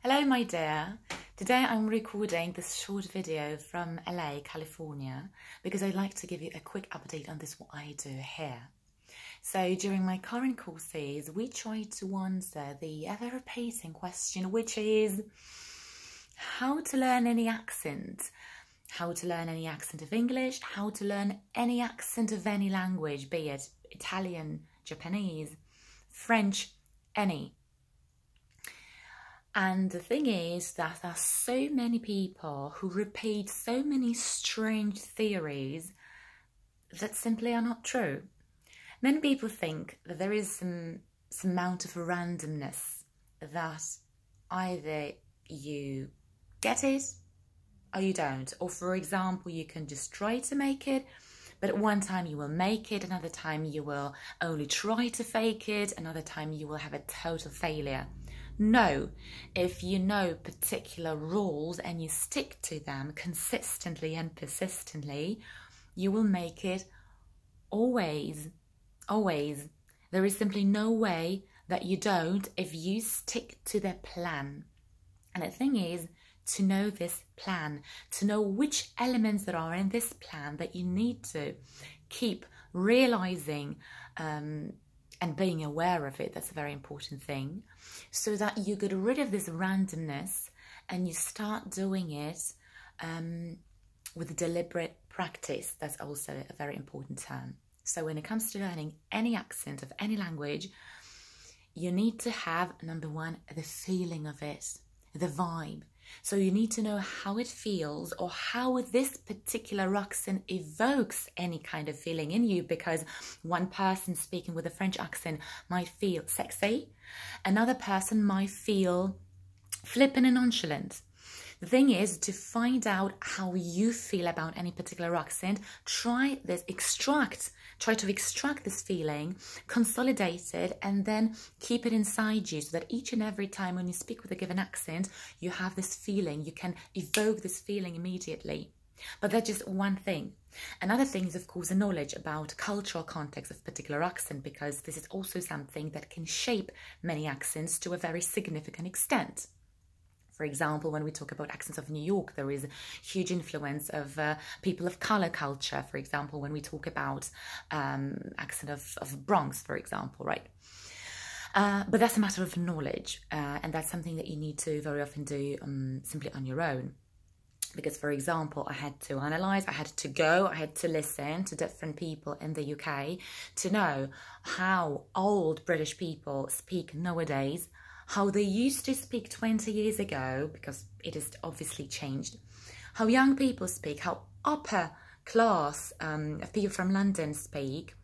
Hello, my dear. Today I'm recording this short video from LA, California, because I'd like to give you a quick update on this, what I do here. So during my current courses, we try to answer the ever-repeating question, which is how to learn any accent. How to learn any accent of English, how to learn any accent of any language, be it Italian, Japanese, French, any. And the thing is that there are so many people who repeat so many strange theories that simply are not true. Many people think that there is some amount of randomness, that either you get it or you don't. Or for example, you can just try to make it, but at one time you will make it, another time you will only try to fake it, another time you will have a total failure. No, if you know particular rules and you stick to them consistently and persistently, you will make it always, always. There is simply no way that you don't if you stick to the plan. And the thing is to know this plan, to know which elements that are in this plan that you need to keep realizing and being aware of it. That's a very important thing, so that you get rid of this randomness and you start doing it with deliberate practice. That's also a very important term. So when it comes to learning any accent of any language, you need to have, number one, the feeling of it, the vibe. So you need to know how it feels, or how this particular accent evokes any kind of feeling in you, because one person speaking with a French accent might feel sexy, another person might feel flippant and nonchalant. The thing is to find out how you feel about any particular accent. Try to extract this feeling, consolidate it, and then keep it inside you, so that each and every time when you speak with a given accent, you have this feeling, you can evoke this feeling immediately. But that's just one thing. Another thing is, of course, the knowledge about cultural context of particular accent, because this is also something that can shape many accents to a very significant extent. For example, when we talk about accents of New York, there is a huge influence of people of color culture. For example, when we talk about accent of Bronx, for example, right? But that's a matter of knowledge, and that's something that you need to very often do simply on your own. Because, for example, I had to analyze, I had to listen to different people in the UK to know how old British people speak nowadays, how they used to speak 20 years ago, because it has obviously changed, how young people speak, how upper class of people from London speak,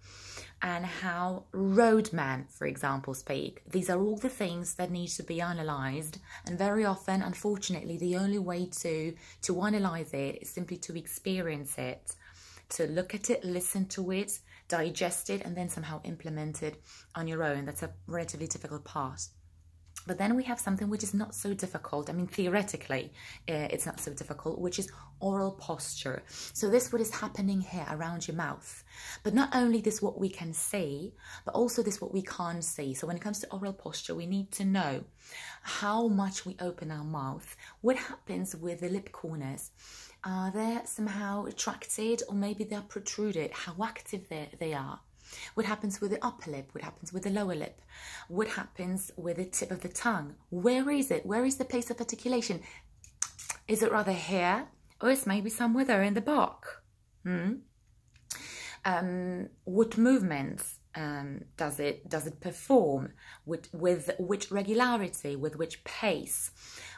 and how roadmen, for example, speak. These are all the things that need to be analysed, and very often, unfortunately, the only way to analyse it is simply to experience it, to look at it, listen to it, digest it, and then somehow implement it on your own. That's a relatively difficult part. But then we have something which is not so difficult. I mean, theoretically, it's not so difficult, which is oral posture. So this what is happening here around your mouth. But not only this what we can see, but also this what we can't see. So when it comes to oral posture, we need to know how much we open our mouth. What happens with the lip corners? Are they somehow retracted, or maybe they're protruded? How active they are? What happens with the upper lip? What happens with the lower lip? What happens with the tip of the tongue? Where is it? Where is the place of articulation? Is it rather here, or is maybe somewhere there in the back? What movements does it perform? With which regularity? With which pace?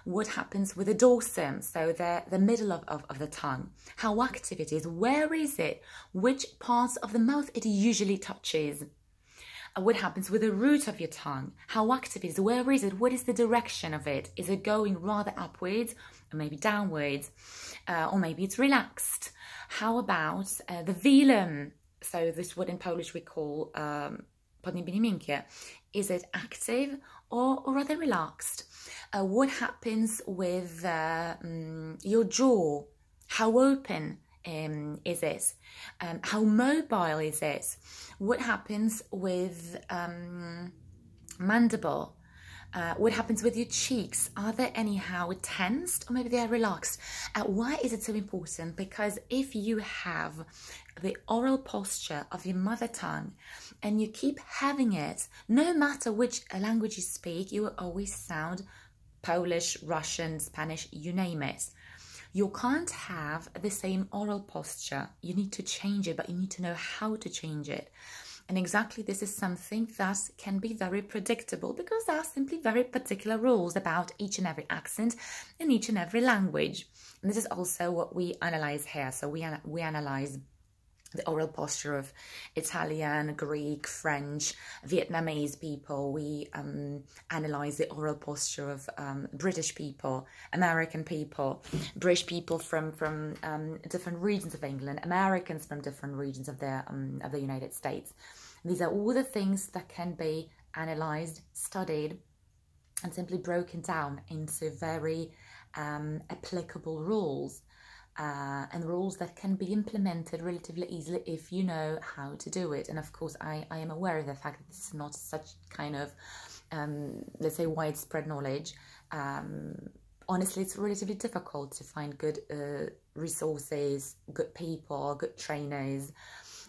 What happens with the dorsum, so the middle of the tongue? How active it is? Where is it? Which parts of the mouth it usually touches? What happens with the root of your tongue? How active it is? Where is it? What is the direction of it? Is it going rather upwards, or maybe downwards? Or maybe it's relaxed? How about the velum? So this is what in Polish we call podniebienie miękkie. Is it active or rather relaxed? What happens with your jaw? How open is it? How mobile is it? What happens with mandible? What happens with your cheeks? Are they anyhow tensed or maybe they are relaxed? Why is it so important? Because if you have the oral posture of your mother tongue and you keep having it, no matter which language you speak, you will always sound Polish, Russian, Spanish, you name it. You can't have the same oral posture. You need to change it, but you need to know how to change it. And exactly this is something that can be very predictable because there are simply very particular rules about each and every accent in each and every language. And this is also what we analyze here. So we analyze the oral posture of Italian, Greek, French, Vietnamese people. We analyze the oral posture of British people, American people, British people from different regions of England, Americans from different regions of the United States. These are all the things that can be analyzed, studied, and simply broken down into very applicable rules. And rules that can be implemented relatively easily if you know how to do it. And of course, I am aware of the fact that this is not such kind of, let's say, widespread knowledge. Honestly, it's relatively difficult to find good resources, good people, good trainers,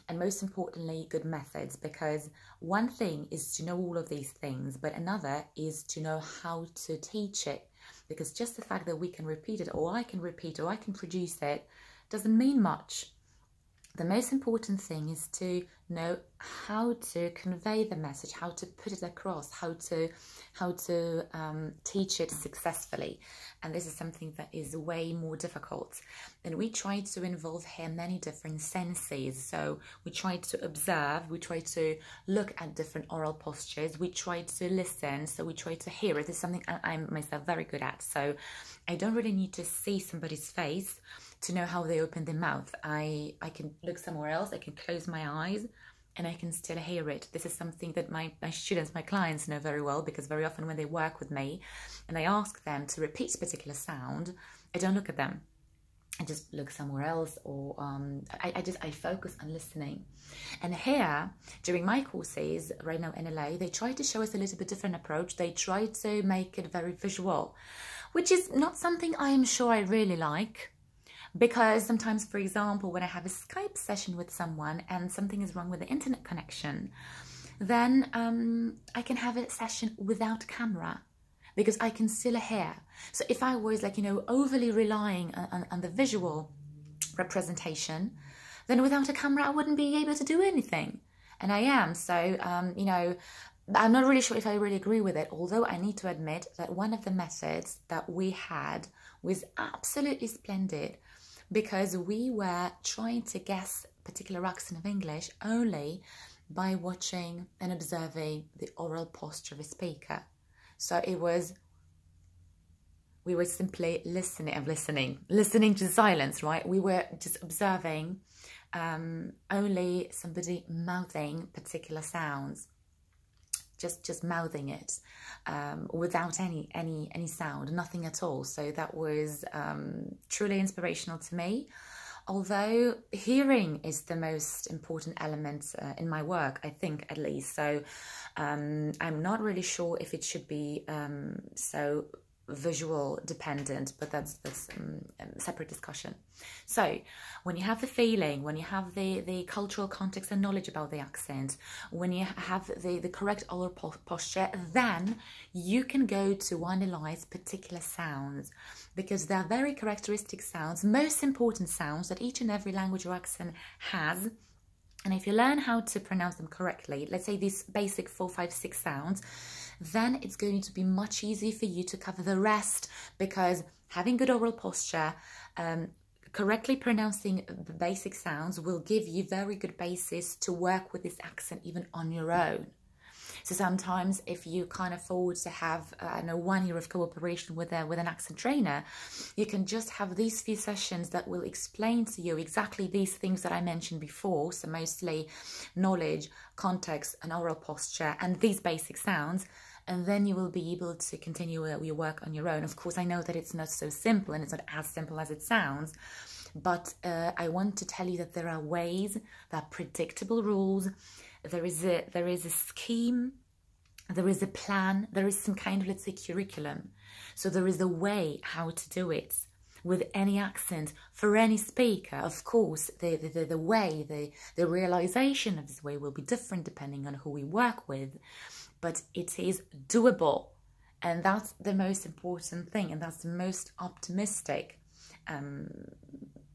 and most importantly, good methods, because one thing is to know all of these things, but another is to know how to teach it. Because just the fact that we can repeat it, or I can repeat, or I can produce it, doesn't mean much. The most important thing is to know how to convey the message, how to put it across, how to teach it successfully. And this is something that is way more difficult. And we try to involve here many different senses. So we try to observe, we try to look at different oral postures, we try to listen, so we try to hear it. This is something I'm myself very good at. So I don't really need to see somebody's face to know how they open their mouth. I can look somewhere else, I can close my eyes, and I can still hear it. This is something that my students, my clients know very well, because very often when they work with me and I ask them to repeat a particular sound, I don't look at them. I just look somewhere else, or I focus on listening. And here, during my courses right now in LA, they try to show us a little bit different approach. They try to make it very visual, which is not something I am sure I really like. Because sometimes, for example, when I have a Skype session with someone and something is wrong with the internet connection, then I can have a session without camera because I can still hear. So if I was like, overly relying on the visual representation, then without a camera, I wouldn't be able to do anything. And I am. So, I'm not really sure if I really agree with it, although I need to admit that one of the methods that we had was absolutely splendid, because we were trying to guess a particular accent of English only by watching and observing the oral posture of a speaker. So we were simply listening to silence, right? We were just observing only somebody mouthing particular sounds. Just mouthing it without any sound, nothing at all. So that was truly inspirational to me. Although hearing is the most important element in my work, I think, at least. So I'm not really sure if it should be so visual dependent, but that's a separate discussion. So when you have the feeling, when you have the cultural context and knowledge about the accent, when you have the correct oral posture, then you can go to analyze particular sounds, because they're very characteristic sounds, most important sounds that each and every language or accent has. And if you learn how to pronounce them correctly, let's say these basic 4, 5, 6 sounds, then it's going to be much easier for you to cover the rest, because having good oral posture, correctly pronouncing the basic sounds will give you very good basis to work with this accent even on your own. So sometimes if you can't afford to have 1 year of cooperation with an accent trainer, you can just have these few sessions that will explain to you exactly these things that I mentioned before. So mostly knowledge, context, and oral posture, and these basic sounds. And then you will be able to continue your work on your own. Of course, I know that it's not so simple, and it's not as simple as it sounds. But I want to tell you that there are ways, there are predictable rules. There is a scheme There is a plan, there is some kind of, let's say, curriculum. So there is a way how to do it with any accent for any speaker. Of course, the way, the realization of this way will be different depending on who we work with, but it is doable. And that's the most important thing, and that's the most optimistic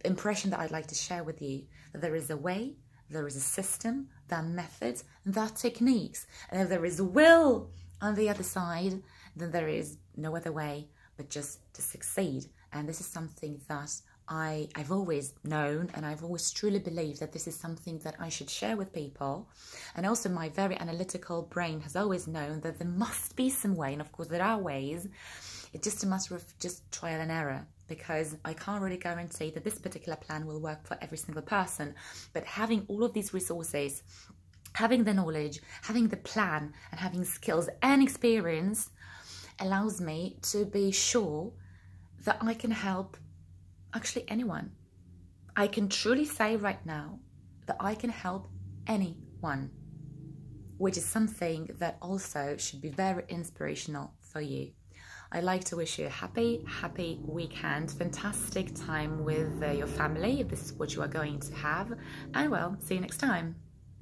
impression that I'd like to share with you, that there is a way, there is a system, there are methods, and there are techniques. And if there is will on the other side, then there is no other way but just to succeed. And this is something that I've always known, and I've always truly believed that this is something that I should share with people. And also my very analytical brain has always known that there must be some way, and of course there are ways. It's just a matter of just trial and error, because I can't really guarantee that this particular plan will work for every single person. But having all of these resources, having the knowledge, having the plan, and having skills and experience allows me to be sure that I can help actually anyone. I can truly say right now that I can help anyone, which is something that also should be very inspirational for you. I'd like to wish you a happy weekend, fantastic time with your family, if this is what you are going to have, and well, see you next time.